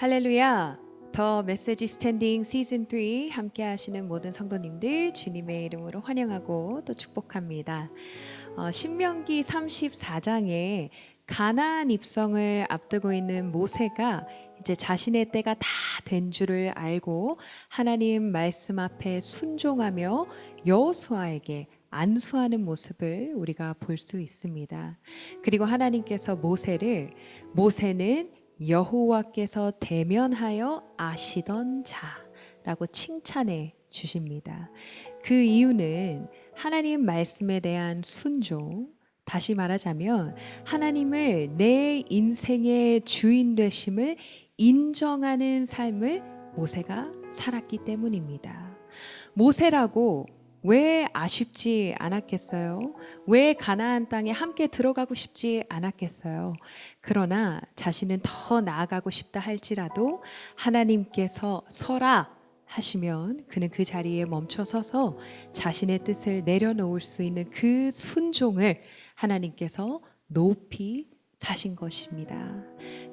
할렐루야. 더 메시지 스탠딩 시즌 3 함께 하시는 모든 성도님들 주님의 이름으로 환영하고 또 축복합니다. 신명기 34장에 가나안 입성을 앞두고 있는 모세가 이제 자신의 때가 다 된 줄을 알고 하나님 말씀 앞에 순종하며 여호수아에게 안수하는 모습을 우리가 볼 수 있습니다. 그리고 하나님께서 모세는 여호와께서 대면하여 아시던 자라고 칭찬해 주십니다. 그 이유는 하나님 말씀에 대한 순종, 다시 말하자면 하나님을 내 인생의 주인 되심을 인정하는 삶을 모세가 살았기 때문입니다. 모세라고 왜 아쉽지 않았겠어요? 왜 가나안 땅에 함께 들어가고 싶지 않았겠어요? 그러나 자신은 더 나아가고 싶다 할지라도 하나님께서 서라 하시면 그는 그 자리에 멈춰 서서 자신의 뜻을 내려놓을 수 있는 그 순종을 하나님께서 높이 사신 것입니다.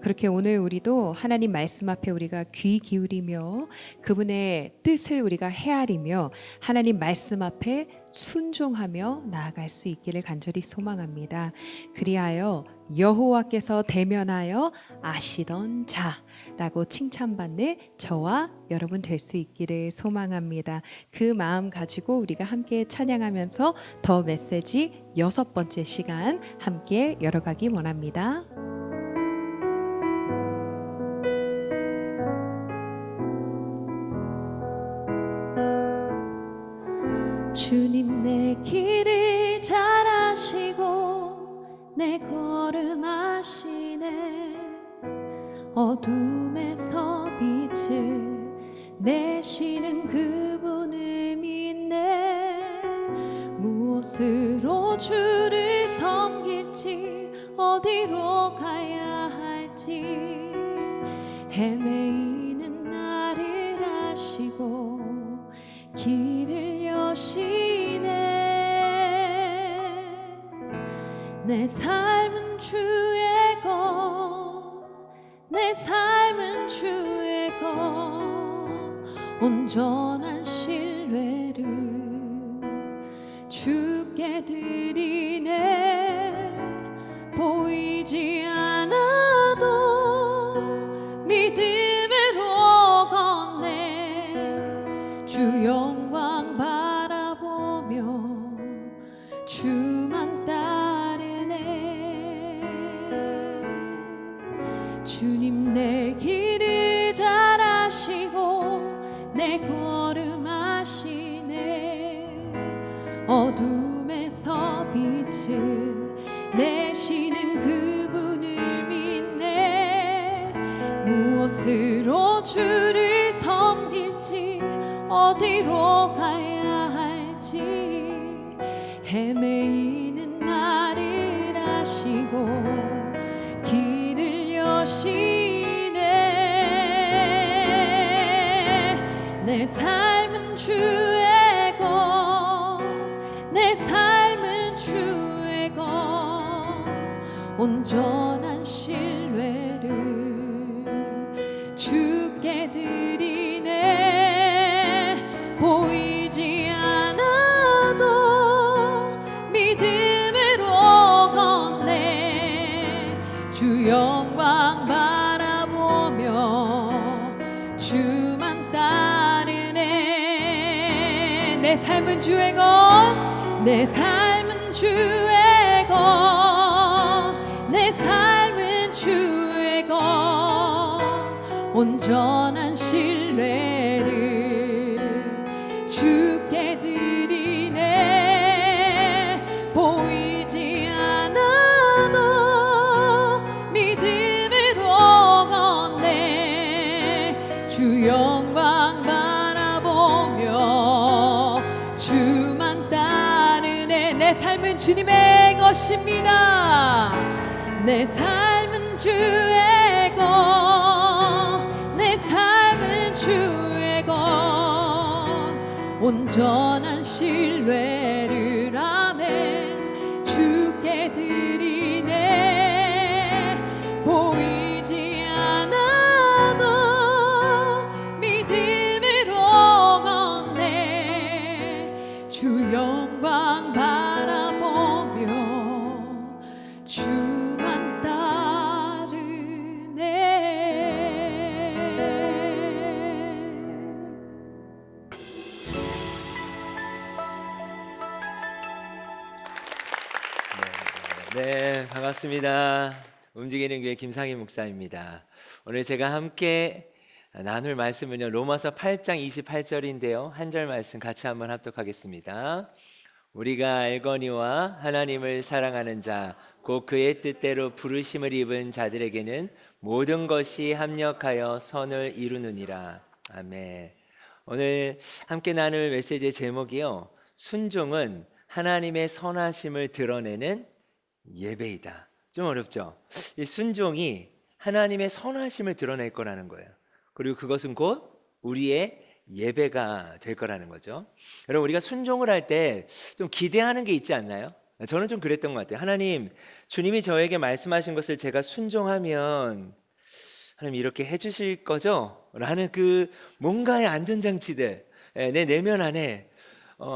그렇게 오늘 우리도 하나님 말씀 앞에 우리가 귀 기울이며 그분의 뜻을 우리가 헤아리며 하나님 말씀 앞에 순종하며 나아갈 수 있기를 간절히 소망합니다. 그리하여 여호와께서 대면하여 아시던 자라고 칭찬받는 저와 여러분 될 수 있기를 소망합니다. 그 마음 가지고 우리가 함께 찬양하면서 더 메시지 6번째 시간 함께 열어가기 원합니다. 주님 내 길을 잘 아시고 내 걸음 아시네. 어둠에서 빛을 내시는 그분을 믿네. 무엇으로 주를 섬길지 어디로 가야 할지 헤매이는 나를 아시고 길을 여시네. 내 삶은 주의 것, 내 삶은 주의 것, 온전한 신뢰를 주께 드리네. 보이지 않아도 믿음으로 걷네. 주 영광 바라보며 주만 따르네. 주님 내 길을 잘 아시고 내 걸음 아시네. 어둠에서 빛을 내시는 그분을 믿네. 무엇으로 주를 섬길지 어디로 가야 할지 헤매이는 나를 아시고 길을 여시네. 내 삶은 주의 것, 내 삶은 주의 것, 온전한 신뢰를 주께 드리네. 보이지 않아도 믿음으로 걷네. 주 영광 바라보며 주만 따르네. 내 삶은 주의 것, 내 삶은 주의 것, 내 삶은 주의 것, 온전한 신뢰를 주께 드리네. 보이지 않아도 믿음으로 걷네. 주 영광 바라보며 주만 따르네. 내 삶은 주님의 것입니다. 내 삶은 주의 것, 내 삶은 주의 것, 온전한 신뢰를 아멘 주께 드리네. 보이지 않아도 네, 반갑습니다. 움직이는 교회 김상희 목사입니다. 오늘 제가 함께 나눌 말씀은요, 로마서 8장 28절인데요. 한 절 말씀 같이 한번 합독하겠습니다. 우리가 알거니와 하나님을 사랑하는 자, 곧 그의 뜻대로 부르심을 입은 자들에게는 모든 것이 합력하여 선을 이루느니라. 아멘. 오늘 함께 나눌 메시지의 제목이요, 순종은 하나님의 선하심을 드러내는 예배이다. 좀 어렵죠? 이 순종이 하나님의 선하심을 드러낼 거라는 거예요. 그리고 그것은 곧 우리의 예배가 될 거라는 거죠. 여러분, 우리가 순종을 할 때 좀 기대하는 게 있지 않나요? 저는 좀 그랬던 것 같아요. 하나님, 주님이 저에게 말씀하신 것을 제가 순종하면 하나님 이렇게 해주실 거죠? 라는 그 뭔가의 안전장치들, 내 내면 안에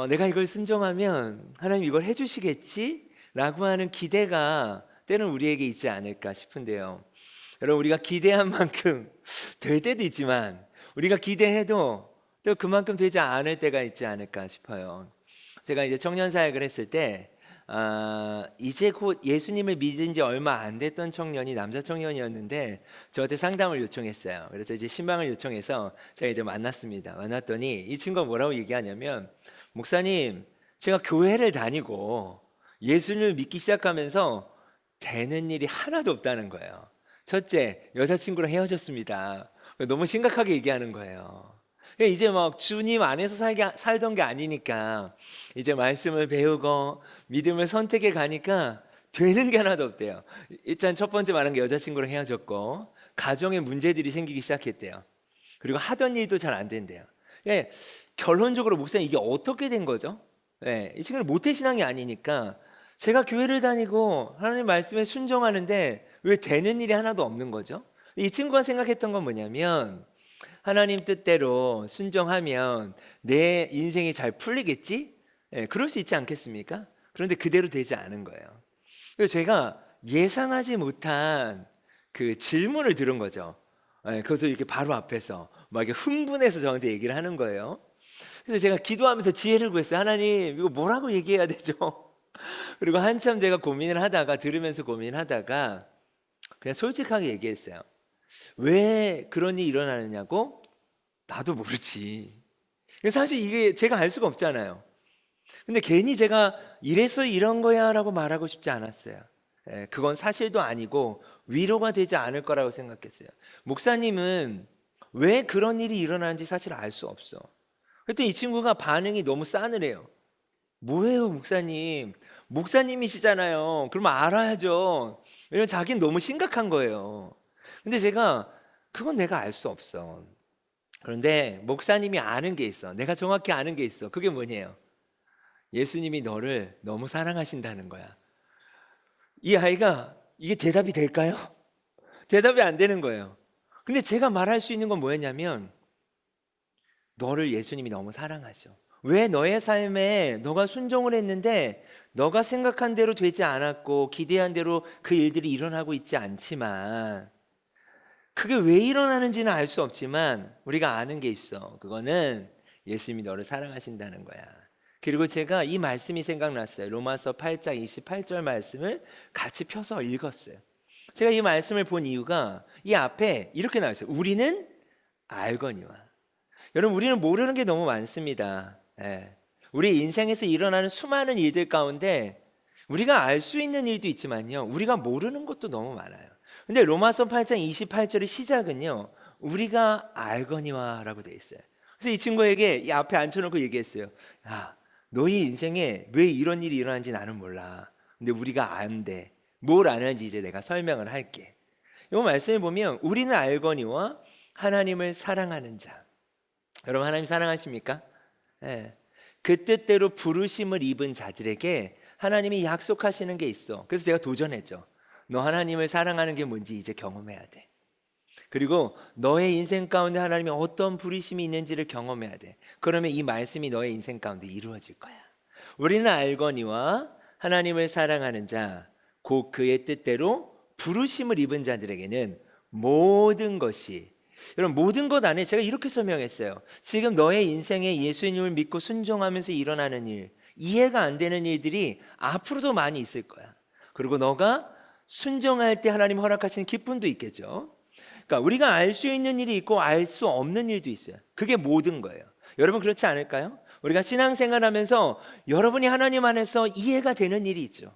내가 이걸 순종하면 하나님 이걸 해주시겠지? 라고 하는 기대가 때는 우리에게 있지 않을까 싶은데요. 여러분, 우리가 기대한 만큼 될 때도 있지만 우리가 기대해도 또 그만큼 되지 않을 때가 있지 않을까 싶어요. 제가 이제 청년 사역을 했을 때 이제 곧 예수님을 믿은 지 얼마 안 됐던 청년이 남자 청년이었는데 저한테 상담을 요청했어요. 그래서 이제 신방을 요청해서 제가 이제 만났습니다. 만났더니 이 친구가 뭐라고 얘기하냐면, 목사님, 제가 교회를 다니고 예수님을 믿기 시작하면서 되는 일이 하나도 없다는 거예요. 첫째, 여자친구랑 헤어졌습니다. 너무 심각하게 얘기하는 거예요. 이제 막 주님 안에서 살던 게 아니니까 이제 말씀을 배우고 믿음을 선택해 가니까 되는 게 하나도 없대요. 일단 첫 번째 말한 게 여자친구랑 헤어졌고 가정에 문제들이 생기기 시작했대요. 그리고 하던 일도 잘 안 된대요. 결론적으로 목사님, 이게 어떻게 된 거죠? 이 친구는 모태신앙이 아니니까 제가 교회를 다니고 하나님 말씀에 순종하는데 왜 되는 일이 하나도 없는 거죠? 이 친구가 생각했던 건 뭐냐면, 하나님 뜻대로 순종하면 내 인생이 잘 풀리겠지? 그럴 수 있지 않겠습니까? 그런데 그대로 되지 않은 거예요. 그래서 제가 예상하지 못한 그 질문을 들은 거죠. 그것을 이렇게 바로 앞에서 막 이렇게 흥분해서 저한테 얘기를 하는 거예요. 그래서 제가 기도하면서 지혜를 구했어요. 하나님, 이거 뭐라고 얘기해야 되죠? 그리고 한참 제가 고민을 하다가, 들으면서 고민하다가 그냥 솔직하게 얘기했어요. 왜 그런 일이 일어나느냐고? 나도 모르지. 사실 이게 제가 알 수가 없잖아요. 근데 괜히 제가 이래서 이런 거야 라고 말하고 싶지 않았어요. 그건 사실도 아니고 위로가 되지 않을 거라고 생각했어요. 목사님은 왜 그런 일이 일어나는지 사실 알 수 없어. 그랬더니 이 친구가 반응이 너무 싸늘해요. 뭐예요, 목사님? 목사님이시잖아요. 그러면 알아야죠. 왜냐면 자기는 너무 심각한 거예요. 근데 제가 그건 내가 알 수 없어. 그런데 목사님이 아는 게 있어. 내가 정확히 아는 게 있어. 그게 뭐냐요? 예수님이 너를 너무 사랑하신다는 거야. 이 아이가 이게 대답이 될까요? 대답이 안 되는 거예요. 근데 제가 말할 수 있는 건 뭐였냐면, 너를 예수님이 너무 사랑하셔. 왜 너의 삶에 너가 순종을 했는데 너가 생각한 대로 되지 않았고 기대한 대로 그 일들이 일어나고 있지 않지만, 그게 왜 일어나는지는 알 수 없지만 우리가 아는 게 있어. 그거는 예수님이 너를 사랑하신다는 거야. 그리고 제가 이 말씀이 생각났어요. 로마서 8장 28절 말씀을 같이 펴서 읽었어요. 제가 이 말씀을 본 이유가 이 앞에 이렇게 나와 있어요. 우리는 알거니와. 여러분, 우리는 모르는 게 너무 많습니다. 우리 인생에서 일어나는 수많은 일들 가운데 우리가 알 수 있는 일도 있지만요, 우리가 모르는 것도 너무 많아요. 근데 로마서 8장 28절의 시작은요, 우리가 알거니와 라고 돼 있어요. 그래서 이 친구에게 이 앞에 앉혀놓고 얘기했어요. 야, 너희 인생에 왜 이런 일이 일어나는지 나는 몰라. 근데 우리가 안돼. 뭘 아는지 이제 내가 설명을 할게. 이 말씀에 보면 우리는 알거니와 하나님을 사랑하는 자. 여러분, 하나님 사랑하십니까? 그 뜻대로 부르심을 입은 자들에게 하나님이 약속하시는 게 있어. 그래서 제가 도전했죠. 너 하나님을 사랑하는 게 뭔지 이제 경험해야 돼. 그리고 너의 인생 가운데 하나님이 어떤 부르심이 있는지를 경험해야 돼. 그러면 이 말씀이 너의 인생 가운데 이루어질 거야. 우리는 알거니와 하나님을 사랑하는 자, 곧 그의 뜻대로 부르심을 입은 자들에게는 모든 것이, 여러분, 모든 것 안에 제가 이렇게 설명했어요. 지금 너의 인생에 예수님을 믿고 순종하면서 일어나는 일, 이해가 안 되는 일들이 앞으로도 많이 있을 거야. 그리고 너가 순종할 때 하나님 허락하시는 기쁨도 있겠죠. 그러니까 우리가 알 수 있는 일이 있고 알 수 없는 일도 있어요. 그게 모든 거예요. 여러분 그렇지 않을까요? 우리가 신앙생활하면서 여러분이 하나님 안에서 이해가 되는 일이 있죠.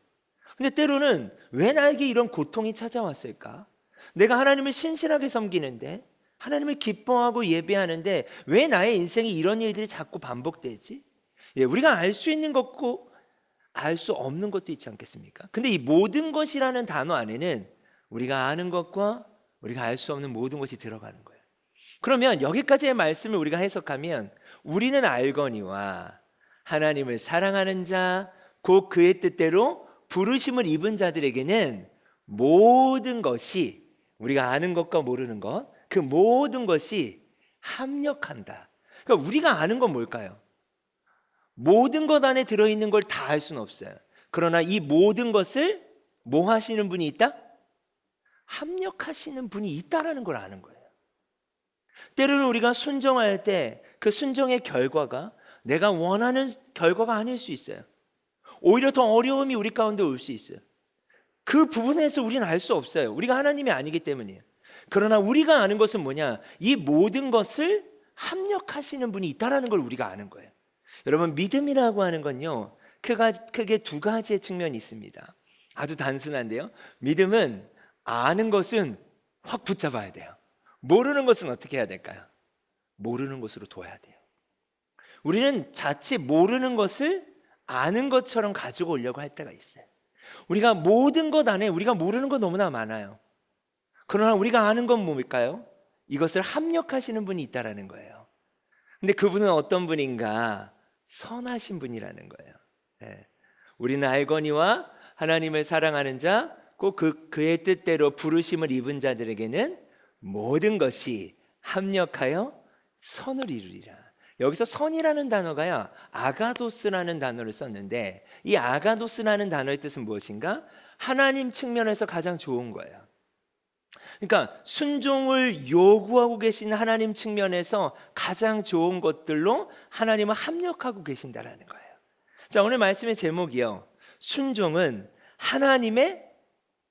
근데 때로는 왜 나에게 이런 고통이 찾아왔을까? 내가 하나님을 신실하게 섬기는데, 하나님을 기뻐하고 예배하는데 왜 나의 인생에 이런 일들이 자꾸 반복되지? 예, 우리가 알 수 있는 것고 알 수 없는 것도 있지 않겠습니까? 근데 이 모든 것이라는 단어 안에는 우리가 아는 것과 우리가 알 수 없는 모든 것이 들어가는 거예요. 그러면 여기까지의 말씀을 우리가 해석하면 우리는 알거니와 하나님을 사랑하는 자, 곧 그의 뜻대로 부르심을 입은 자들에게는 모든 것이, 우리가 아는 것과 모르는 것, 그 모든 것이 합력한다. 그러니까 우리가 아는 건 뭘까요? 모든 것 안에 들어있는 걸 다 알 수는 없어요. 그러나 이 모든 것을 뭐 하시는 분이 있다? 합력하시는 분이 있다라는 걸 아는 거예요. 때로는 우리가 순종할 때 그 순종의 결과가 내가 원하는 결과가 아닐 수 있어요. 오히려 더 어려움이 우리 가운데 올 수 있어요. 그 부분에서 우리는 알 수 없어요. 우리가 하나님이 아니기 때문이에요. 그러나 우리가 아는 것은 뭐냐? 이 모든 것을 합력하시는 분이 있다라는 걸 우리가 아는 거예요. 여러분 믿음이라고 하는 건요, 크게 두 가지의 측면이 있습니다. 아주 단순한데요, 믿음은 아는 것은 확 붙잡아야 돼요. 모르는 것은 어떻게 해야 될까요? 모르는 것으로 둬야 돼요. 우리는 자칫 모르는 것을 아는 것처럼 가지고 오려고 할 때가 있어요. 우리가 모든 것 안에 우리가 모르는 거 너무나 많아요. 그러나 우리가 아는 건 뭘까요? 이것을 합력하시는 분이 있다라는 거예요. 근데 그분은 어떤 분인가? 선하신 분이라는 거예요. 네. 우리는 알거니와 하나님을 사랑하는 자, 꼭 그의 뜻대로 부르심을 입은 자들에게는 모든 것이 합력하여 선을 이루리라. 여기서 선이라는 단어가요, 아가도스라는 단어를 썼는데, 이 아가도스라는 단어의 뜻은 무엇인가? 하나님 측면에서 가장 좋은 거예요. 그러니까 순종을 요구하고 계신 하나님 측면에서 가장 좋은 것들로 하나님은 합력하고 계신다라는 거예요. 자, 오늘 말씀의 제목이요, 순종은 하나님의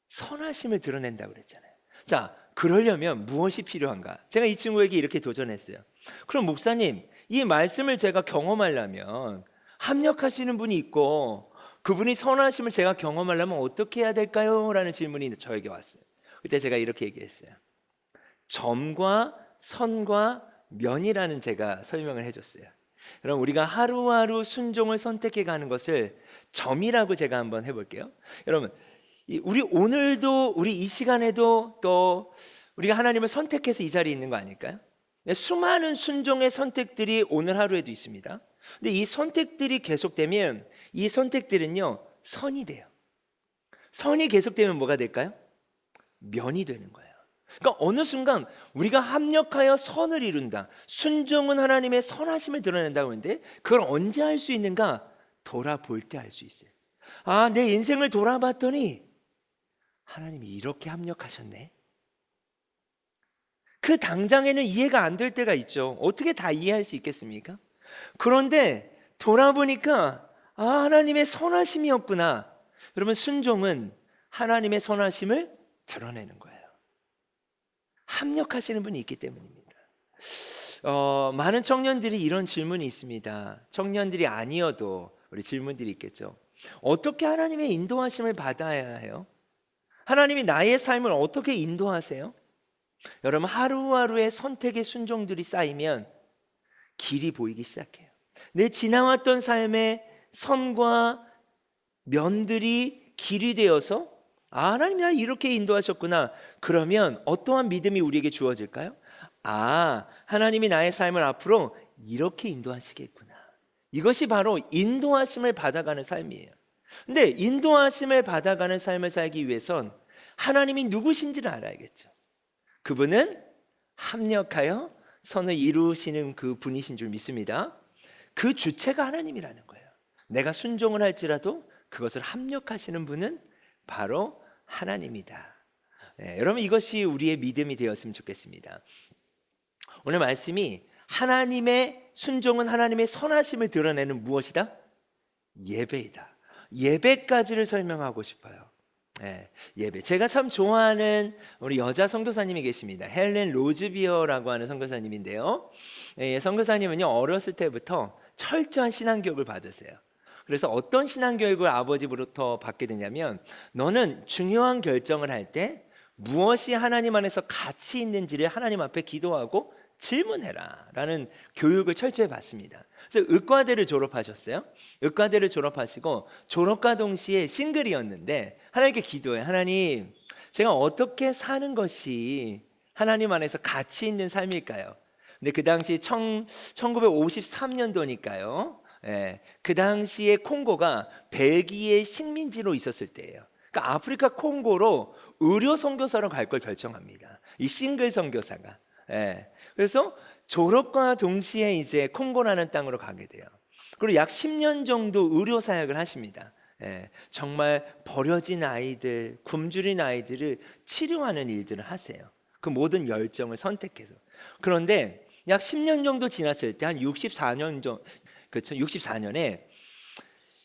선하심을 드러낸다고 그랬잖아요. 자, 그러려면 무엇이 필요한가? 제가 이 친구에게 이렇게 도전했어요. 그럼 목사님, 이 말씀을 제가 경험하려면 합력하시는 분이 있고 그분이 선하심을 제가 경험하려면 어떻게 해야 될까요? 라는 질문이 저에게 왔어요. 그때 제가 이렇게 얘기했어요. 점과 선과 면이라는 제가 설명을 해줬어요. 그럼 우리가 하루하루 순종을 선택해 가는 것을 점이라고 제가 한번 해볼게요. 여러분, 우리 오늘도, 우리 이 시간에도 또 우리가 하나님을 선택해서 이 자리에 있는 거 아닐까요? 수많은 순종의 선택들이 오늘 하루에도 있습니다. 근데 이 선택들이 계속되면 이 선택들은요, 선이 돼요. 선이 계속되면 뭐가 될까요? 면이 되는 거예요. 그러니까 어느 순간 우리가 합력하여 선을 이룬다, 순종은 하나님의 선하심을 드러낸다고 하는데, 그걸 언제 할 수 있는가? 돌아볼 때 알 수 있어요. 아, 내 인생을 돌아봤더니 하나님이 이렇게 합력하셨네. 그 당장에는 이해가 안 될 때가 있죠. 어떻게 다 이해할 수 있겠습니까? 그런데 돌아보니까 아, 하나님의 선하심이었구나. 여러분, 순종은 하나님의 선하심을 드러내는 거예요. 합력하시는 분이 있기 때문입니다. 많은 청년들이 이런 질문이 있습니다. 청년들이 아니어도 우리 질문들이 있겠죠. 어떻게 하나님의 인도하심을 받아야 해요? 하나님이 나의 삶을 어떻게 인도하세요? 여러분, 하루하루의 선택의 순종들이 쌓이면 길이 보이기 시작해요. 내 지나왔던 삶의 선과 면들이 길이 되어서 아, 하나님이 나를 이렇게 인도하셨구나. 그러면 어떠한 믿음이 우리에게 주어질까요? 아, 하나님이 나의 삶을 앞으로 이렇게 인도하시겠구나. 이것이 바로 인도하심을 받아가는 삶이에요. 근데 인도하심을 받아가는 삶을 살기 위해선 하나님이 누구신지를 알아야겠죠. 그분은 합력하여 선을 이루시는 그 분이신 줄 믿습니다. 그 주체가 하나님이라는 거예요. 내가 순종을 할지라도 그것을 합력하시는 분은 바로 하나님이다. 네, 여러분, 이것이 우리의 믿음이 되었으면 좋겠습니다. 오늘 말씀이 하나님의 순종은 하나님의 선하심을 드러내는 무엇이다? 예배이다. 예배까지를 설명하고 싶어요. 예배. 제가 참 좋아하는 우리 여자 선교사님이 계십니다. 헬렌 로즈비어라고 하는 선교사님인데요. 선교사님은요, 어렸을 때부터 철저한 신앙교육을 받으세요. 그래서 어떤 신앙교육을 아버지부터 받게 되냐면, 너는 중요한 결정을 할 때 무엇이 하나님 안에서 가치 있는지를 하나님 앞에 기도하고 질문해라 라는 교육을 철저히 받습니다. 그래서 의과대를 졸업하셨어요. 의과대를 졸업하시고 졸업과 동시에 싱글이었는데 하나님께 기도해. 하나님, 제가 어떻게 사는 것이 하나님 안에서 가치 있는 삶일까요? 근데 그 당시 1953년도니까요. 그 당시에 콩고가 벨기에 식민지로 있었을 때예요. 그러니까 아프리카 콩고로 의료 선교사로 갈 걸 결정합니다. 이 싱글 선교사가. 그래서 졸업과 동시에 이제 콩고라는 땅으로 가게 돼요. 그리고 약 10년 정도 의료 사역을 하십니다. 정말 버려진 아이들, 굶주린 아이들을 치료하는 일들을 하세요. 그 모든 열정을 선택해서. 그런데 약 10년 정도 지났을 때 한 64년 정도, 그렇죠? 64년에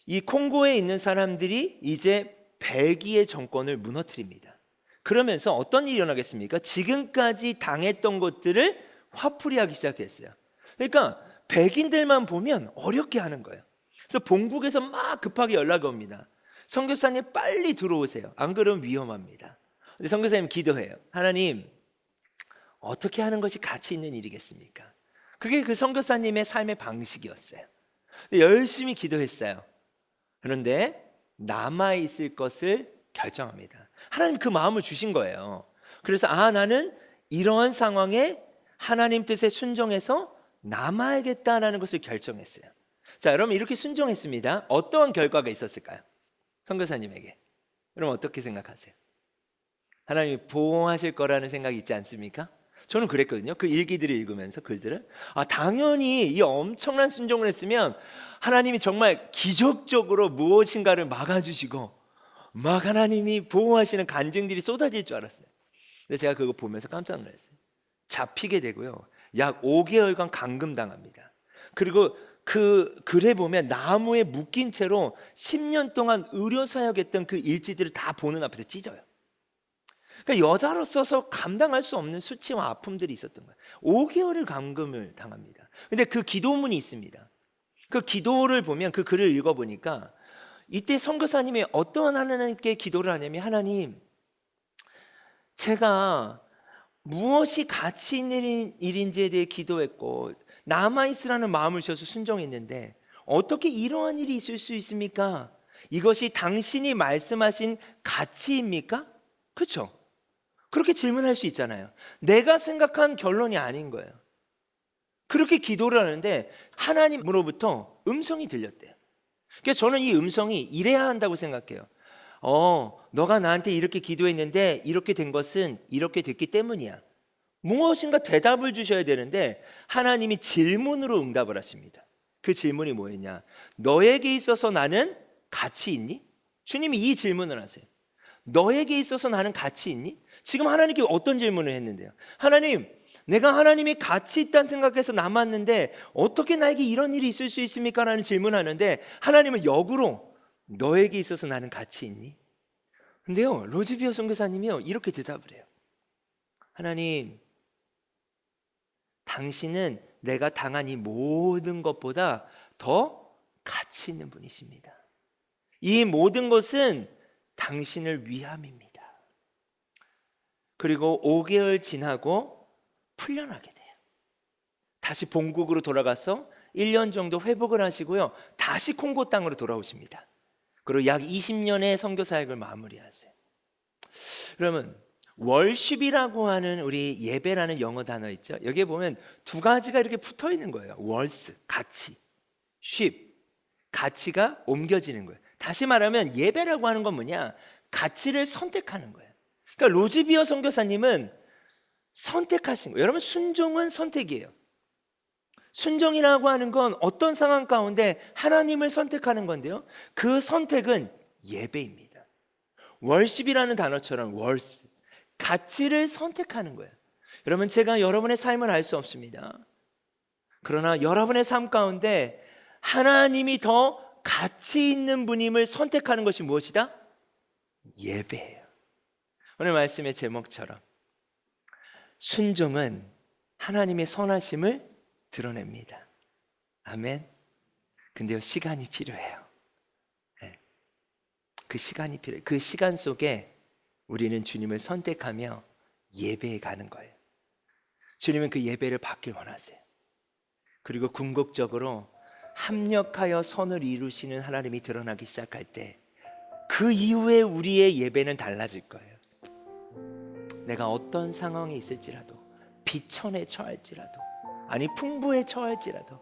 이 콩고에 있는 사람들이 이제 벨기에 정권을 무너뜨립니다. 그러면서 어떤 일이 일어나겠습니까? 지금까지 당했던 것들을 화풀이하기 시작했어요. 그러니까 백인들만 보면 어렵게 하는 거예요. 그래서 본국에서 막 급하게 연락이 옵니다. 선교사님 빨리 들어오세요. 안 그러면 위험합니다. 근데 선교사님 기도해요. 하나님, 어떻게 하는 것이 가치 있는 일이겠습니까? 그게 그 선교사님의 삶의 방식이었어요. 열심히 기도했어요. 그런데 남아있을 것을 결정합니다. 하나님 그 마음을 주신 거예요. 그래서 나는 이러한 상황에 하나님 뜻에 순종해서 남아야겠다라는 것을 결정했어요. 자, 여러분 이렇게 순종했습니다. 어떠한 결과가 있었을까요? 선교사님에게. 여러분 어떻게 생각하세요? 하나님이 보호하실 거라는 생각이 있지 않습니까? 저는 그랬거든요. 그 일기들을 읽으면서 글들을. 당연히 이 엄청난 순종을 했으면 하나님이 정말 기적적으로 무엇인가를 막아주시고 막 하나님이 보호하시는 간증들이 쏟아질 줄 알았어요. 근데 제가 그거 보면서 깜짝 놀랐어요. 잡히게 되고요. 약 5개월간 감금당합니다. 그리고 그 글에 보면 나무에 묶인 채로 10년 동안 의료사역했던 그 일지들을 다 보는 앞에서 찢어요. 그러니까 여자로서서 감당할 수 없는 수치와 아픔들이 있었던 거예요. 5개월을 감금을 당합니다. 근데 그 기도문이 있습니다. 그 기도를 보면 그 글을 읽어보니까 이때 선교사님이 어떠한 하나님께 기도를 하냐면, 하나님, 제가 무엇이 가치 있는 일인지에 대해 기도했고 남아있으라는 마음을 주셔서 순종했는데 어떻게 이러한 일이 있을 수 있습니까? 이것이 당신이 말씀하신 가치입니까? 그렇죠? 그렇게 질문할 수 있잖아요. 내가 생각한 결론이 아닌 거예요. 그렇게 기도를 하는데 하나님으로부터 음성이 들렸대요. 그래서 저는 이 음성이 이래야 한다고 생각해요. 너가 나한테 이렇게 기도했는데 이렇게 된 것은 이렇게 됐기 때문이야. 무엇인가 대답을 주셔야 되는데 하나님이 질문으로 응답을 하십니다. 그 질문이 뭐였냐? 너에게 있어서 나는 가치 있니? 주님이 이 질문을 하세요. 너에게 있어서 나는 가치 있니? 지금 하나님께 어떤 질문을 했는데요? 하나님, 내가 하나님이 가치 있다는 생각해서 남았는데 어떻게 나에게 이런 일이 있을 수 있습니까? 라는 질문하는데 하나님은 역으로 너에게 있어서 나는 가치 있니? 근데요, 로즈비어 선교사님이요 이렇게 대답을 해요. 하나님, 당신은 내가 당한 이 모든 것보다 더 가치 있는 분이십니다. 이 모든 것은 당신을 위함입니다. 그리고 5개월 지나고 풀려나게 돼요. 다시 본국으로 돌아가서 1년 정도 회복을 하시고요. 다시 콩고 땅으로 돌아오십니다. 그리고 약 20년의 선교 사역을 마무리하세요. 그러면 월십이라고 하는 우리 예배라는 영어 단어 있죠? 여기에 보면 두 가지가 이렇게 붙어 있는 거예요. 월스, 가치, 쉽, 가치가 옮겨지는 거예요. 다시 말하면 예배라고 하는 건 뭐냐? 가치를 선택하는 거예요. 그러니까 로즈비어 선교사님은 선택하신 거예요. 여러분, 순종은 선택이에요. 순종이라고 하는 건 어떤 상황 가운데 하나님을 선택하는 건데요, 그 선택은 예배입니다. 월십이라는 단어처럼 월스, 가치를 선택하는 거예요. 여러분, 제가 여러분의 삶을 알 수 없습니다. 그러나 여러분의 삶 가운데 하나님이 더 가치 있는 분임을 선택하는 것이 무엇이다? 예배예요. 오늘 말씀의 제목처럼 순종은 하나님의 선하심을 드러냅니다. 아멘. 근데요, 시간이 필요해요. 네. 그 시간이 필요해요. 그 시간 속에 우리는 주님을 선택하며 예배에 가는 거예요. 주님은 그 예배를 받길 원하세요. 그리고 궁극적으로 합력하여 선을 이루시는 하나님이 드러나기 시작할 때 그 이후에 우리의 예배는 달라질 거예요. 내가 어떤 상황에 있을지라도, 비천에 처할지라도, 아니 풍부에 처할지라도,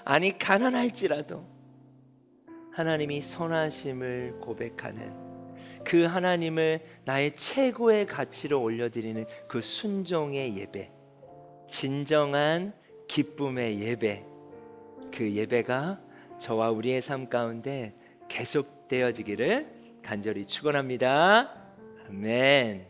아니 가난할지라도 하나님이 선하심을 고백하는 그 하나님을 나의 최고의 가치로 올려드리는 그 순종의 예배, 진정한 기쁨의 예배, 그 예배가 저와 우리의 삶 가운데 계속되어지기를 간절히 축원합니다. 아멘.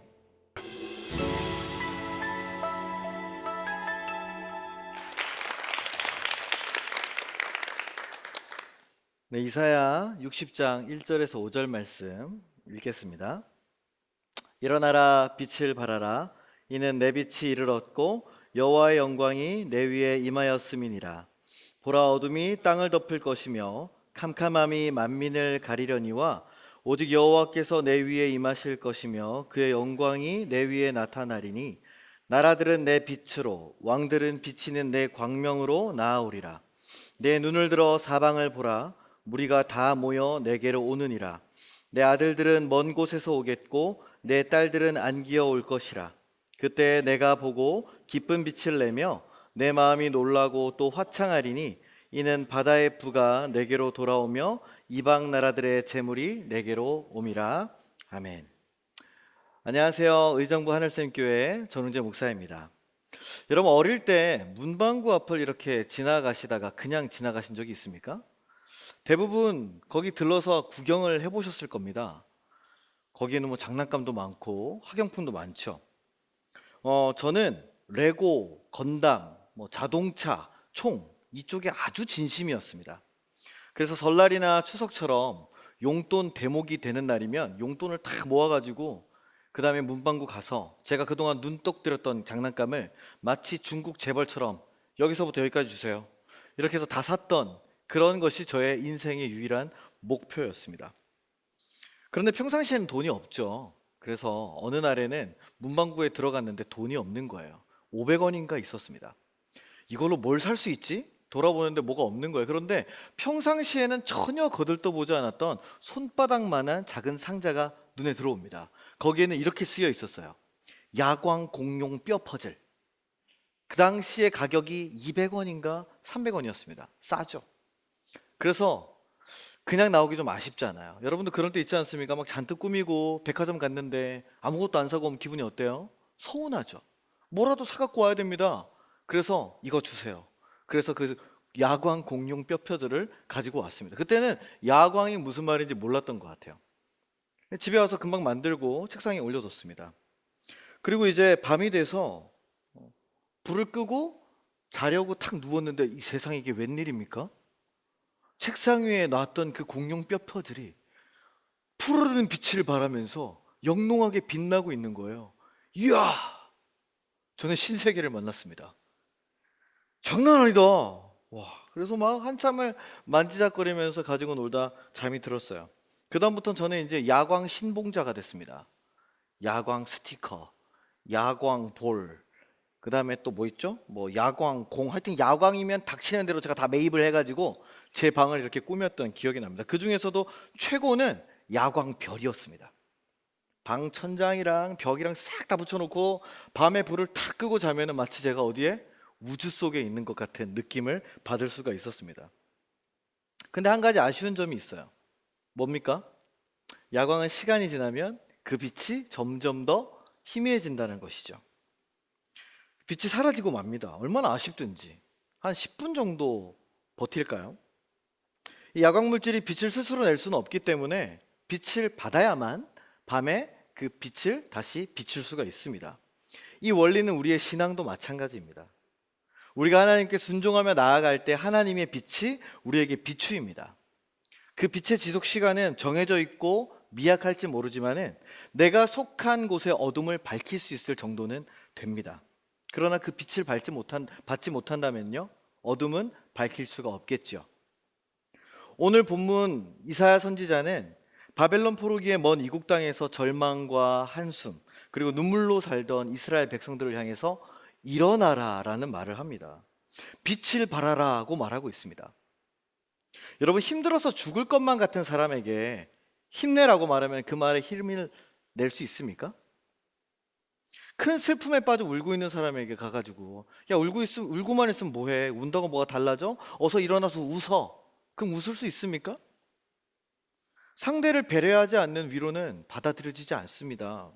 네, 이사야 60장 1절에서 5절 말씀 읽겠습니다. 일어나라, 빛을 발하라. 이는 내 빛이 이를 얻고 여호와의 영광이 내 위에 임하였음이니라. 보라, 어둠이 땅을 덮을 것이며 캄캄함이 만민을 가리려니와 오직 여호와께서 내 위에 임하실 것이며 그의 영광이 내 위에 나타나리니 나라들은 내 빛으로, 왕들은 비치는 내 광명으로 나아오리라. 내 눈을 들어 사방을 보라. 무리가 다 모여 내게로 오느니라. 내 아들들은 먼 곳에서 오겠고 내 딸들은 안기어 올 것이라. 그때 내가 보고 기쁜 빛을 내며 내 마음이 놀라고 또 화창하리니 이는 바다의 부가 내게로 돌아오며 이방 나라들의 재물이 내게로 옴이라. 아멘. 안녕하세요. 의정부 하늘샘교회 전웅재 목사입니다. 여러분, 어릴 때 문방구 앞을 이렇게 지나가시다가 그냥 지나가신 적이 있습니까? 대부분 거기 들러서 구경을 해보셨을 겁니다. 거기에는 뭐 장난감도 많고 학용품도 많죠. 저는 레고, 건담, 뭐 자동차, 총 이쪽에 아주 진심이었습니다. 그래서 설날이나 추석처럼 용돈 대목이 되는 날이면 용돈을 다 모아가지고 그 다음에 문방구 가서 제가 그동안 눈독 들였던 장난감을 마치 중국 재벌처럼 여기서부터 여기까지 주세요, 이렇게 해서 다 샀던 그런 것이 저의 인생의 유일한 목표였습니다. 그런데 평상시에는 돈이 없죠. 그래서 어느 날에는 문방구에 들어갔는데 돈이 없는 거예요. 500원인가 있었습니다. 이걸로 뭘 살 수 있지? 돌아보는데 뭐가 없는 거예요. 그런데 평상시에는 전혀 거들떠보지 않았던 손바닥만한 작은 상자가 눈에 들어옵니다. 거기에는 이렇게 쓰여 있었어요. 야광 공룡 뼈 퍼즐. 그 당시에 가격이 200원인가 300원이었습니다. 싸죠. 그래서 그냥 나오기 좀 아쉽잖아요. 여러분도 그럴 때 있지 않습니까? 막 잔뜩 꾸미고 백화점 갔는데 아무것도 안 사고 오면 기분이 어때요? 서운하죠. 뭐라도 사갖고 와야 됩니다. 그래서 이거 주세요. 그래서 그 야광 공룡 뼈 퍼즐을 가지고 왔습니다. 그때는 야광이 무슨 말인지 몰랐던 것 같아요. 집에 와서 금방 만들고 책상에 올려뒀습니다. 그리고 이제 밤이 돼서 불을 끄고 자려고 탁 누웠는데 이 세상에 이게 웬일입니까? 책상 위에 놨던 그 공룡 뼈 퍼즐이 푸르른 빛을 발하면서 영롱하게 빛나고 있는 거예요. 이야! 저는 신세계를 만났습니다. 장난 아니다. 와, 그래서 막 한참을 만지작거리면서 가지고 놀다 잠이 들었어요. 그 다음부터는 저는 이제 야광 신봉자가 됐습니다. 야광 스티커, 야광 볼, 그 다음에 또 뭐 있죠? 뭐 야광 공, 하여튼 야광이면 닥치는 대로 제가 다 매입을 해가지고 제 방을 이렇게 꾸몄던 기억이 납니다. 그 중에서도 최고는 야광 별이었습니다. 방 천장이랑 벽이랑 싹 다 붙여놓고 밤에 불을 탁 끄고 자면은 마치 제가 어디에 우주 속에 있는 것 같은 느낌을 받을 수가 있었습니다. 근데 한 가지 아쉬운 점이 있어요. 뭡니까? 야광은 시간이 지나면 그 빛이 점점 더 희미해진다는 것이죠. 빛이 사라지고 맙니다. 얼마나 아쉽든지. 한 10분 정도 버틸까요? 이 야광 물질이 빛을 스스로 낼 수는 없기 때문에 빛을 받아야만 밤에 그 빛을 다시 비출 수가 있습니다. 이 원리는 우리의 신앙도 마찬가지입니다. 우리가 하나님께 순종하며 나아갈 때 하나님의 빛이 우리에게 비추입니다. 그 빛의 지속 시간은 정해져 있고 미약할지 모르지만은 내가 속한 곳의 어둠을 밝힐 수 있을 정도는 됩니다. 그러나 그 빛을 받지 못한다면요, 어둠은 밝힐 수가 없겠죠. 오늘 본문 이사야 선지자는 바벨론 포로기의 먼 이국 땅에서 절망과 한숨 그리고 눈물로 살던 이스라엘 백성들을 향해서 일어나라라는 말을 합니다. 빛을 발하라고 말하고 있습니다. 여러분, 힘들어서 죽을 것만 같은 사람에게 힘내라고 말하면 그 말에 힘을 낼 수 있습니까? 큰 슬픔에 빠져 울고 있는 사람에게 가가지고 야, 울고만 있으면 뭐해? 운다고 뭐가 달라져? 어서 일어나서 웃어. 그럼 웃을 수 있습니까? 상대를 배려하지 않는 위로는 받아들여지지 않습니다.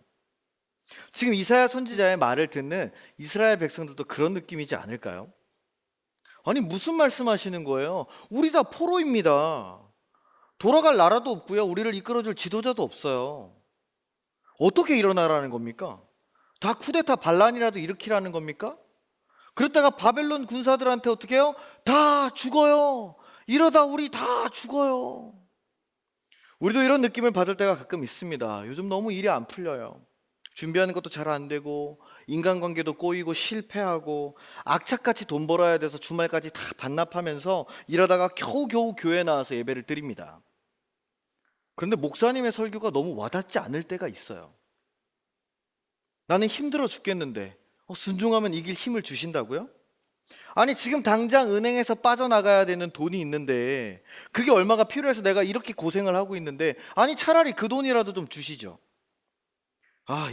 지금 이사야 선지자의 말을 듣는 이스라엘 백성들도 그런 느낌이지 않을까요? 아니, 무슨 말씀하시는 거예요? 우리 다 포로입니다. 돌아갈 나라도 없고요, 우리를 이끌어줄 지도자도 없어요. 어떻게 일어나라는 겁니까? 다 쿠데타 반란이라도 일으키라는 겁니까? 그랬다가 바벨론 군사들한테 어떻게 해요? 다 죽어요. 이러다 우리 다 죽어요. 우리도 이런 느낌을 받을 때가 가끔 있습니다. 요즘 너무 일이 안 풀려요. 준비하는 것도 잘 안 되고 인간관계도 꼬이고 실패하고 악착같이 돈 벌어야 돼서 주말까지 다 반납하면서 이러다가 겨우겨우 교회 나와서 예배를 드립니다. 그런데 목사님의 설교가 너무 와닿지 않을 때가 있어요. 나는 힘들어 죽겠는데 순종하면 이길 힘을 주신다고요? 아니, 지금 당장 은행에서 빠져나가야 되는 돈이 있는데 그게 얼마가 필요해서 내가 이렇게 고생을 하고 있는데 아니, 차라리 그 돈이라도 좀 주시죠.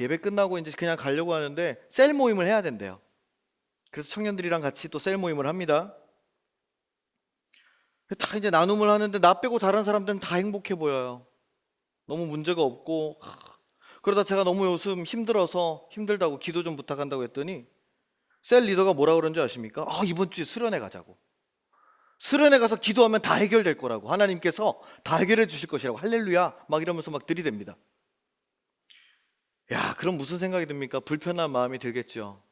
예배 끝나고 이제 그냥 가려고 하는데 셀 모임을 해야 된대요. 그래서 청년들이랑 같이 또 셀 모임을 합니다. 다 이제 나눔을 하는데 나 빼고 다른 사람들은 다 행복해 보여요. 너무 문제가 없고. 그러다 제가 너무 요즘 힘들어서 힘들다고 기도 좀 부탁한다고 했더니 셀 리더가 뭐라 그런지 아십니까? 이번 주에 수련회 가자고. 수련회 가서 기도하면 다 해결될 거라고. 하나님께서 다 해결해 주실 것이라고. 할렐루야 막 이러면서 막 들이댑니다. 야, 그럼 무슨 생각이 듭니까? 불편한 마음이 들겠죠.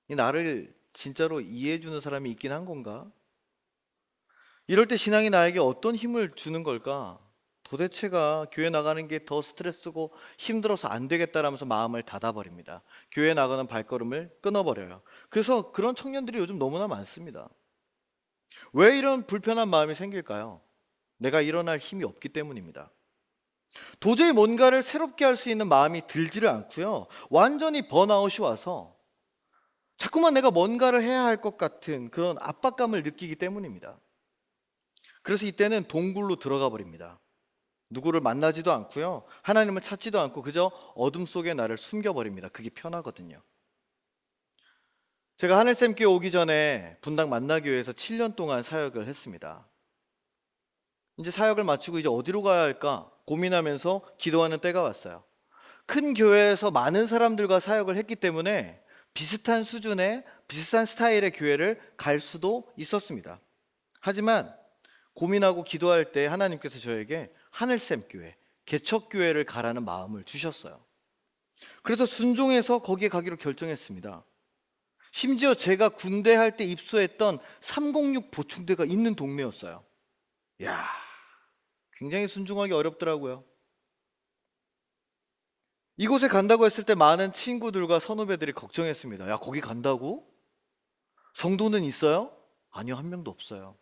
나를 진짜로 이해해 주는 사람이 있긴 한 건가? 이럴 때 신앙이 나에게 어떤 힘을 주는 걸까? 도대체가 교회 나가는 게 더 스트레스고 힘들어서 안 되겠다라면서 마음을 닫아버립니다. 교회 나가는 발걸음을 끊어버려요. 그래서 그런 청년들이 요즘 너무나 많습니다. 왜 이런 불편한 마음이 생길까요? 내가 일어날 힘이 없기 때문입니다. 도저히 뭔가를 새롭게 할 수 있는 마음이 들지를 않고요, 완전히 번아웃이 와서 자꾸만 내가 뭔가를 해야 할 것 같은 그런 압박감을 느끼기 때문입니다. 그래서 이때는 동굴로 들어가 버립니다. 누구를 만나지도 않고요, 하나님을 찾지도 않고 그저 어둠 속에 나를 숨겨버립니다. 그게 편하거든요. 제가 하늘샘교회 오기 전에 분당 만나교회에서 7년 동안 사역을 했습니다. 이제 사역을 마치고 이제 어디로 가야 할까 고민하면서 기도하는 때가 왔어요. 큰 교회에서 많은 사람들과 사역을 했기 때문에 비슷한 수준의 비슷한 스타일의 교회를 갈 수도 있었습니다. 하지만 고민하고 기도할 때 하나님께서 저에게 하늘샘교회, 개척교회를 가라는 마음을 주셨어요. 그래서 순종해서 거기에 가기로 결정했습니다. 심지어 제가 군대 할 때 입소했던 306 보충대가 있는 동네였어요. 이야, 굉장히 순종하기 어렵더라고요. 이곳에 간다고 했을 때 많은 친구들과 선후배들이 걱정했습니다. 야, 거기 간다고? 성도는 있어요? 아니요, 한 명도 없어요.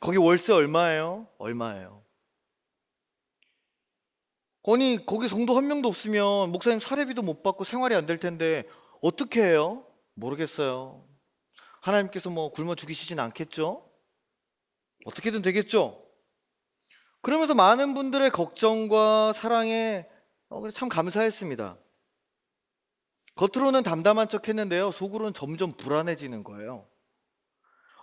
거기 월세 얼마예요? 얼마예요? 아니, 거기 성도 한 명도 없으면 목사님 사례비도 못 받고 생활이 안 될 텐데 어떻게 해요? 모르겠어요. 하나님께서 뭐 굶어 죽이시진 않겠죠? 어떻게든 되겠죠? 그러면서 많은 분들의 걱정과 사랑에 참 감사했습니다. 겉으로는 담담한 척 했는데요, 속으로는 점점 불안해지는 거예요.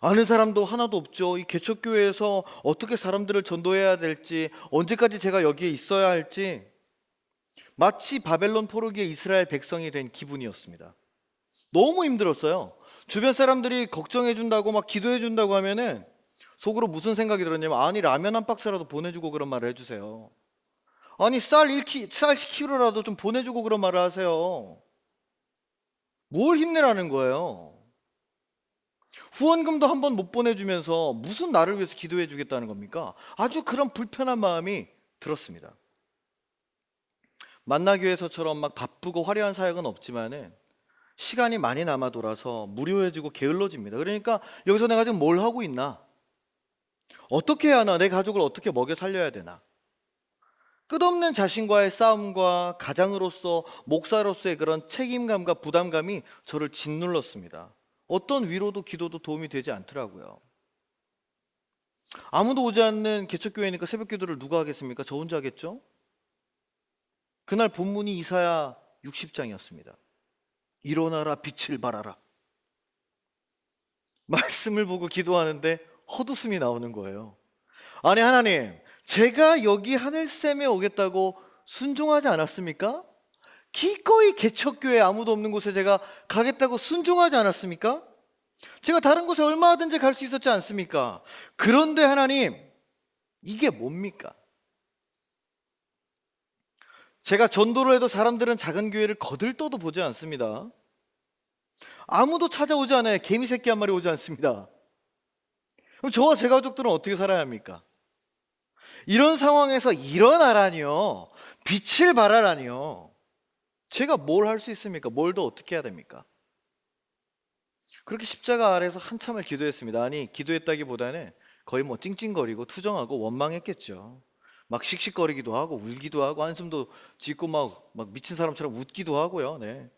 아는 사람도 하나도 없죠. 이 개척교회에서 어떻게 사람들을 전도해야 될지, 언제까지 제가 여기에 있어야 할지, 마치 바벨론 포로기의 이스라엘 백성이 된 기분이었습니다. 너무 힘들었어요. 주변 사람들이 걱정해 준다고 막 기도해 준다고 하면은 속으로 무슨 생각이 들었냐면, 아니, 라면 한 박스라도 보내주고 그런 말을 해주세요. 아니, 쌀 10kg라도 좀 보내주고 그런 말을 하세요. 뭘 힘내라는 거예요? 후원금도 한번 못 보내주면서 무슨 나를 위해서 기도해 주겠다는 겁니까? 아주 그런 불편한 마음이 들었습니다. 만나교회에서처럼 막 바쁘고 화려한 사역은 없지만은 시간이 많이 남아 돌아서 무료해지고 게을러집니다. 그러니까 여기서 내가 지금 뭘 하고 있나? 어떻게 해야 하나? 내 가족을 어떻게 먹여 살려야 되나? 끝없는 자신과의 싸움과 가장으로서 목사로서의 그런 책임감과 부담감이 저를 짓눌렀습니다. 어떤 위로도 기도도 도움이 되지 않더라고요. 아무도 오지 않는 개척교회니까 새벽 기도를 누가 하겠습니까? 저 혼자 하겠죠? 그날 본문이 이사야 60장이었습니다. 일어나라 빛을 발하라. 말씀을 보고 기도하는데 헛웃음이 나오는 거예요. 아니 하나님, 제가 여기 하늘샘에 오겠다고 순종하지 않았습니까? 기꺼이 개척교회 아무도 없는 곳에 제가 가겠다고 순종하지 않았습니까? 제가 다른 곳에 얼마든지 갈 수 있었지 않습니까? 그런데 하나님, 이게 뭡니까? 제가 전도를 해도 사람들은 작은 교회를 거들떠도 보지 않습니다. 아무도 찾아오지 않아요. 개미 새끼 한 마리 오지 않습니다. 그럼 저와 제 가족들은 어떻게 살아야 합니까? 이런 상황에서 일어나라니요, 빛을 발하라니요, 제가 뭘 할 수 있습니까? 뭘 더 어떻게 해야 됩니까? 그렇게 십자가 아래에서 한참을 기도했습니다. 아니, 기도했다기보다는 거의 뭐 찡찡거리고 투정하고 원망했겠죠. 막 씩씩거리기도 하고 울기도 하고 한숨도 짓고 막 미친 사람처럼 웃기도 하고요. 네.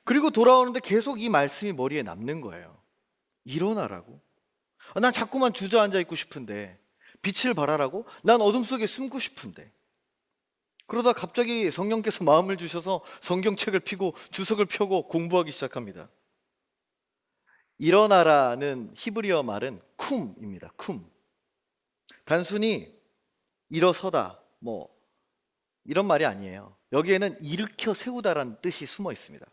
그리고 돌아오는데 계속 이 말씀이 머리에 남는 거예요. 일어나라고. 난 자꾸만 주저앉아 있고 싶은데, 빛을 발하라고? 난 어둠 속에 숨고 싶은데. 그러다 갑자기 성령께서 마음을 주셔서 성경책을 펴고 주석을 펴고 공부하기 시작합니다. 일어나라는 히브리어 말은 쿰입니다. 쿰. 단순히 일어서다 뭐 이런 말이 아니에요. 여기에는 일으켜 세우다라는 뜻이 숨어 있습니다.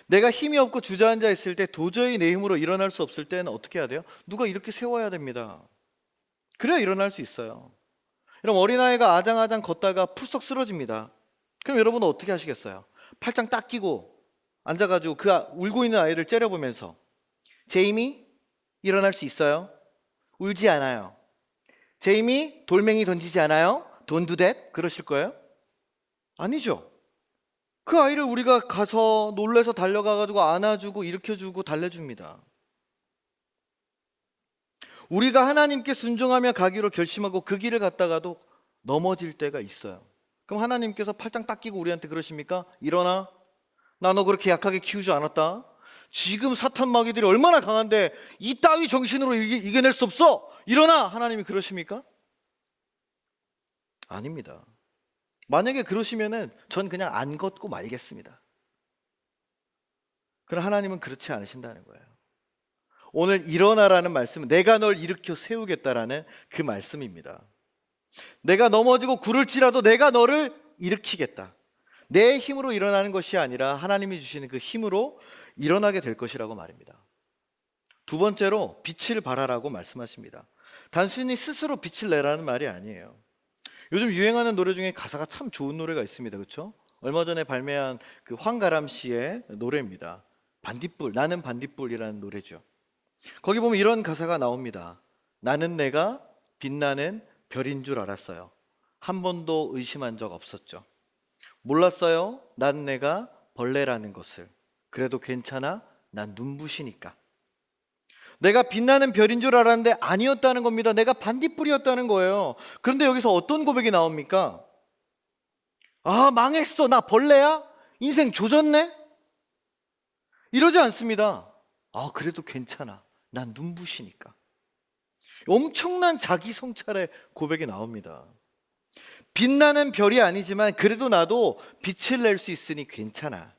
내가 힘이 없고 주저앉아 있을 때, 도저히 내 힘으로 일어날 수 없을 때는 어떻게 해야 돼요? 누가 이렇게 세워야 됩니다. 그래야 일어날 수 있어요. 그럼 어린아이가 아장아장 걷다가 풀썩 쓰러집니다. 그럼 여러분은 어떻게 하시겠어요? 팔짱 딱 끼고 앉아가지고 그 울고 있는 아이를 째려보면서, 제이미 일어날 수 있어요? 울지 않아요. 제이미 돌멩이 던지지 않아요? Don't do that? 그러실 거예요? 아니죠. 그 아이를 우리가 가서 놀래서 달려가가지고 안아주고 일으켜주고 달래줍니다. 우리가 하나님께 순종하며 가기로 결심하고 그 길을 갔다가도 넘어질 때가 있어요. 그럼 하나님께서 팔짱 딱 끼고 우리한테 그러십니까? 일어나, 나 너 그렇게 약하게 키우지 않았다. 지금 사탄 마귀들이 얼마나 강한데 이 따위 정신으로 이겨낼 수 없어, 일어나, 하나님이 그러십니까? 아닙니다. 만약에 그러시면은 전 그냥 안 걷고 말겠습니다. 그러나 하나님은 그렇지 않으신다는 거예요. 오늘 일어나라는 말씀은 내가 널 일으켜 세우겠다라는 그 말씀입니다. 내가 넘어지고 굴을지라도 내가 너를 일으키겠다. 내 힘으로 일어나는 것이 아니라 하나님이 주시는 그 힘으로 일어나게 될 것이라고 말입니다. 두 번째로 빛을 발하라고 말씀하십니다. 단순히 스스로 빛을 내라는 말이 아니에요. 요즘 유행하는 노래 중에 가사가 참 좋은 노래가 있습니다. 그렇죠? 얼마 전에 발매한 그 황가람 씨의 노래입니다. 반딧불, 나는 반딧불이라는 노래죠. 거기 보면 이런 가사가 나옵니다. 나는 내가 빛나는 별인 줄 알았어요. 한 번도 의심한 적 없었죠. 몰랐어요. 난 내가 벌레라는 것을. 그래도 괜찮아. 난 눈부시니까. 내가 빛나는 별인 줄 알았는데 아니었다는 겁니다. 내가 반딧불이었다는 거예요. 그런데 여기서 어떤 고백이 나옵니까? 아, 망했어. 나 벌레야? 인생 조졌네? 이러지 않습니다. 아, 그래도 괜찮아. 난 눈부시니까. 엄청난 자기 성찰의 고백이 나옵니다. 빛나는 별이 아니지만 그래도 나도 빛을 낼 수 있으니 괜찮아.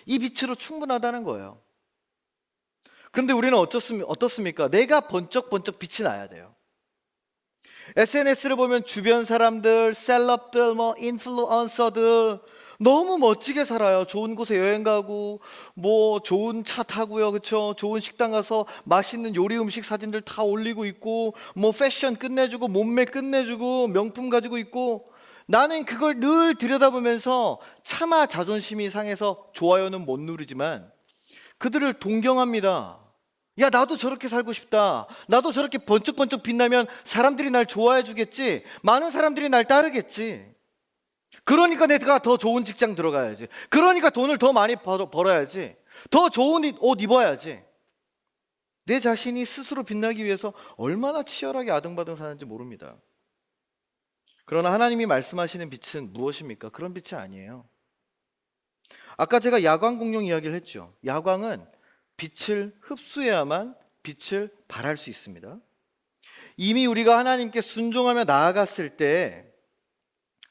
이 빛으로 충분하다는 거예요. 그런데 우리는 어떻습니까? 내가 번쩍번쩍 빛이 나야 돼요. SNS를 보면 주변 사람들, 셀럽들, 인플루언서들 너무 멋지게 살아요. 좋은 곳에 여행 가고, 좋은 차 타고요, 그렇죠? 좋은 식당 가서 맛있는 요리 음식 사진들 다 올리고 있고, 패션 끝내주고, 몸매 끝내주고, 명품 가지고 있고. 나는 그걸 늘 들여다보면서 차마 자존심이 상해서 좋아요는 못 누르지만 그들을 동경합니다. 야, 나도 저렇게 살고 싶다. 나도 저렇게 번쩍번쩍 빛나면 사람들이 날 좋아해 주겠지. 많은 사람들이 날 따르겠지. 그러니까 내가 더 좋은 직장 들어가야지. 그러니까 돈을 더 많이 벌어야지. 더 좋은 옷 입어야지. 내 자신이 스스로 빛나기 위해서 얼마나 치열하게 아등바등 사는지 모릅니다. 그러나 하나님이 말씀하시는 빛은 무엇입니까? 그런 빛이 아니에요. 아까 제가 야광 공룡 이야기를 했죠. 야광은 빛을 흡수해야만 빛을 발할 수 있습니다. 이미 우리가 하나님께 순종하며 나아갔을 때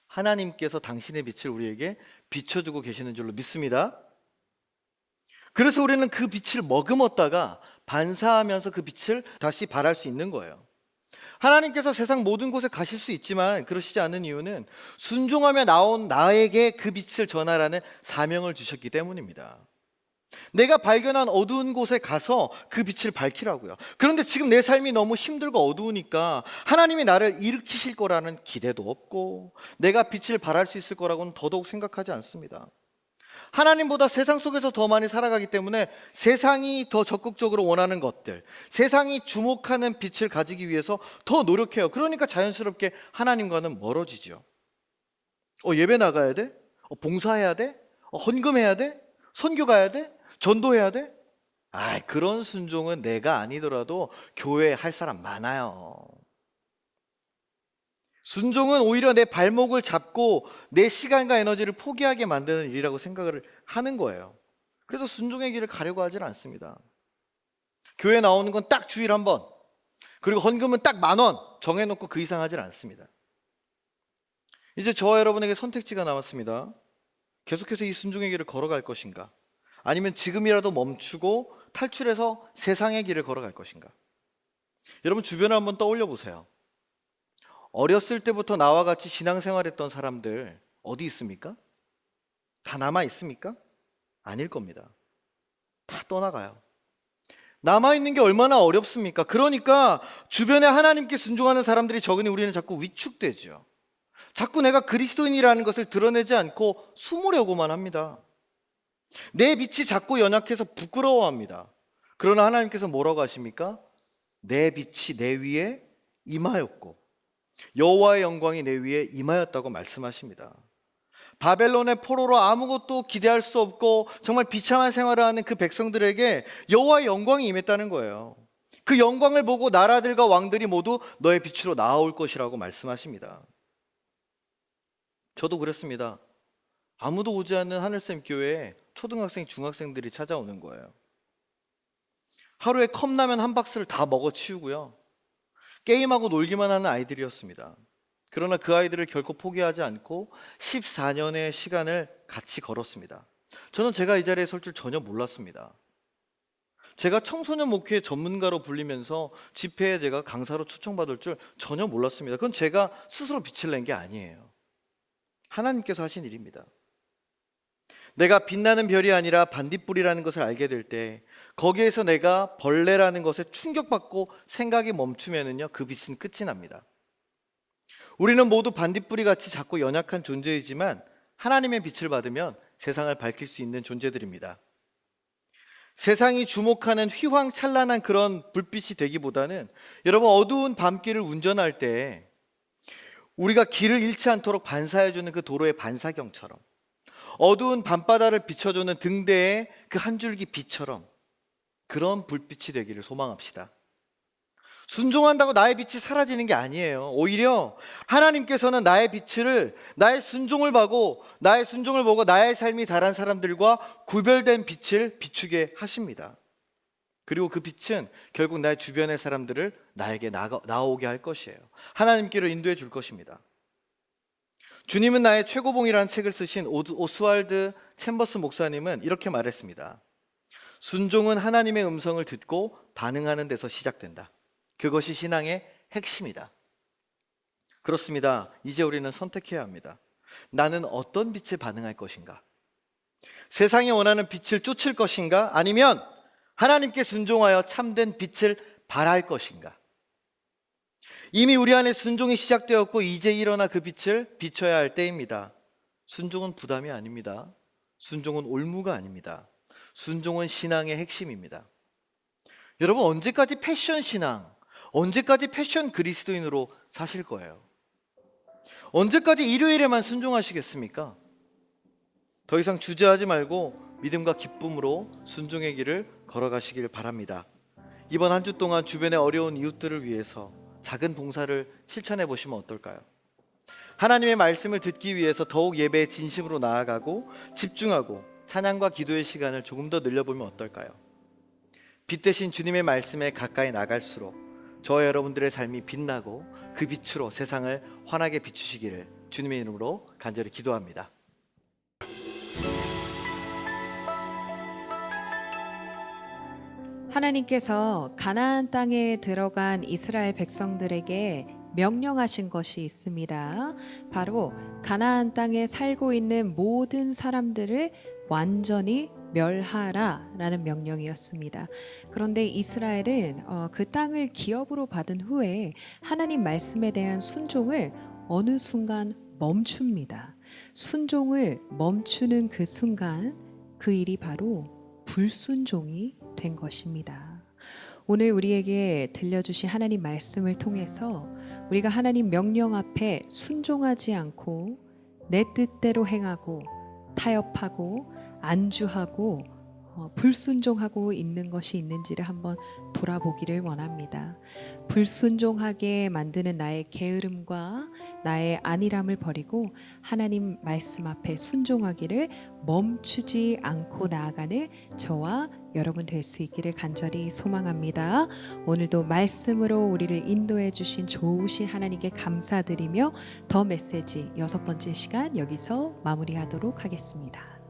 하나님께서 당신의 빛을 우리에게 비춰주고 계시는 줄로 믿습니다. 그래서 우리는 그 빛을 머금었다가 반사하면서 그 빛을 다시 발할 수 있는 거예요. 하나님께서 세상 모든 곳에 가실 수 있지만 그러시지 않은 이유는 순종하며 나온 나에게 그 빛을 전하라는 사명을 주셨기 때문입니다. 내가 발견한 어두운 곳에 가서 그 빛을 밝히라고요. 그런데 지금 내 삶이 너무 힘들고 어두우니까 하나님이 나를 일으키실 거라는 기대도 없고 내가 빛을 발할 수 있을 거라고는 더더욱 생각하지 않습니다. 하나님보다 세상 속에서 더 많이 살아가기 때문에 세상이 더 적극적으로 원하는 것들, 세상이 주목하는 빛을 가지기 위해서 더 노력해요. 그러니까 자연스럽게 하나님과는 멀어지죠. 예배 나가야 돼? 봉사해야 돼? 헌금해야 돼? 선교 가야 돼? 전도해야 돼? 그런 순종은 내가 아니더라도 교회에 할 사람 많아요. 순종은 오히려 내 발목을 잡고 내 시간과 에너지를 포기하게 만드는 일이라고 생각을 하는 거예요. 그래서 순종의 길을 가려고 하질 않습니다. 교회 나오는 건 딱 주일 한 번, 그리고 헌금은 딱 10,000원 정해놓고 그 이상 하질 않습니다. 이제 저와 여러분에게 선택지가 남았습니다. 계속해서 이 순종의 길을 걸어갈 것인가, 아니면 지금이라도 멈추고 탈출해서 세상의 길을 걸어갈 것인가. 여러분 주변을 한번 떠올려 보세요. 어렸을 때부터 나와 같이 신앙생활했던 사람들 어디 있습니까? 다 남아 있습니까? 아닐 겁니다. 다 떠나가요. 남아있는 게 얼마나 어렵습니까? 그러니까 주변에 하나님께 순종하는 사람들이 적으니 우리는 자꾸 위축되죠. 자꾸 내가 그리스도인이라는 것을 드러내지 않고 숨으려고만 합니다. 내 빛이 자꾸 연약해서 부끄러워합니다. 그러나 하나님께서 뭐라고 하십니까? 내 빛이 내 위에 임하였고 여호와의 영광이 내 위에 임하였다고 말씀하십니다. 바벨론의 포로로 아무것도 기대할 수 없고 정말 비참한 생활을 하는 그 백성들에게 여호와의 영광이 임했다는 거예요. 그 영광을 보고 나라들과 왕들이 모두 너의 빛으로 나아올 것이라고 말씀하십니다. 저도 그랬습니다. 아무도 오지 않는 하늘샘 교회에 초등학생, 중학생들이 찾아오는 거예요. 하루에 컵라면 한 박스를 다 먹어치우고요. 게임하고 놀기만 하는 아이들이었습니다. 그러나 그 아이들을 결코 포기하지 않고 14년의 시간을 같이 걸었습니다. 저는 제가 이 자리에 설 줄 전혀 몰랐습니다. 제가 청소년 목회 전문가로 불리면서 집회에 제가 강사로 초청받을 줄 전혀 몰랐습니다. 그건 제가 스스로 빛을 낸 게 아니에요. 하나님께서 하신 일입니다. 내가 빛나는 별이 아니라 반딧불이라는 것을 알게 될 때 거기에서 내가 벌레라는 것에 충격받고 생각이 멈추면은요, 그 빛은 끝이 납니다. 우리는 모두 반딧불이 같이 작고 연약한 존재이지만 하나님의 빛을 받으면 세상을 밝힐 수 있는 존재들입니다. 세상이 주목하는 휘황찬란한 그런 불빛이 되기보다는 여러분 어두운 밤길을 운전할 때 우리가 길을 잃지 않도록 반사해주는 그 도로의 반사경처럼, 어두운 밤바다를 비춰주는 등대의 그 한 줄기 빛처럼 그런 불빛이 되기를 소망합시다. 순종한다고 나의 빛이 사라지는 게 아니에요. 오히려 하나님께서는 나의 빛을, 나의 순종을 보고 나의 삶이 다른 사람들과 구별된 빛을 비추게 하십니다. 그리고 그 빛은 결국 나의 주변의 사람들을 나에게 나오게 할 것이에요. 하나님께로 인도해 줄 것입니다. 주님은 나의 최고봉이라는 책을 쓰신 오스왈드 챔버스 목사님은 이렇게 말했습니다. 순종은 하나님의 음성을 듣고 반응하는 데서 시작된다. 그것이 신앙의 핵심이다. 그렇습니다. 이제 우리는 선택해야 합니다. 나는 어떤 빛에 반응할 것인가? 세상이 원하는 빛을 쫓을 것인가? 아니면 하나님께 순종하여 참된 빛을 발할 것인가? 이미 우리 안에 순종이 시작되었고 이제 일어나 그 빛을 비춰야 할 때입니다. 순종은 부담이 아닙니다. 순종은 올무가 아닙니다. 순종은 신앙의 핵심입니다. 여러분 언제까지 패션 신앙, 언제까지 패션 그리스도인으로 사실 거예요? 언제까지 일요일에만 순종하시겠습니까? 더 이상 주저하지 말고 믿음과 기쁨으로 순종의 길을 걸어가시길 바랍니다. 이번 한 주 동안 주변의 어려운 이웃들을 위해서 작은 봉사를 실천해 보시면 어떨까요? 하나님의 말씀을 듣기 위해서 더욱 예배에 진심으로 나아가고 집중하고 찬양과 기도의 시간을 조금 더 늘려보면 어떨까요? 빛 대신 주님의 말씀에 가까이 나갈수록 저와 여러분들의 삶이 빛나고 그 빛으로 세상을 환하게 비추시기를 주님의 이름으로 간절히 기도합니다. 하나님께서 가나안 땅에 들어간 이스라엘 백성들에게 명령하신 것이 있습니다. 바로 가나안 땅에 살고 있는 모든 사람들을 완전히 멸하라라는 명령이었습니다. 그런데 이스라엘은 그 땅을 기업으로 받은 후에 하나님 말씀에 대한 순종을 어느 순간 멈춥니다. 순종을 멈추는 그 순간 그 일이 바로 불순종이 된 것입니다. 오늘 우리에게 들려주신 하나님 말씀을 통해서 우리가 하나님 명령 앞에 순종하지 않고 내 뜻대로 행하고 타협하고 안주하고 불순종하고 있는 것이 있는지를 한번 돌아보기를 원합니다. 불순종하게 만드는 나의 게으름과 나의 안일함을 버리고 하나님 말씀 앞에 순종하기를 멈추지 않고 나아가는 저와 여러분 될 수 있기를 간절히 소망합니다. 오늘도 말씀으로 우리를 인도해 주신 좋으신 하나님께 감사드리며 더 메시지 6번째 시간 여기서 마무리하도록 하겠습니다.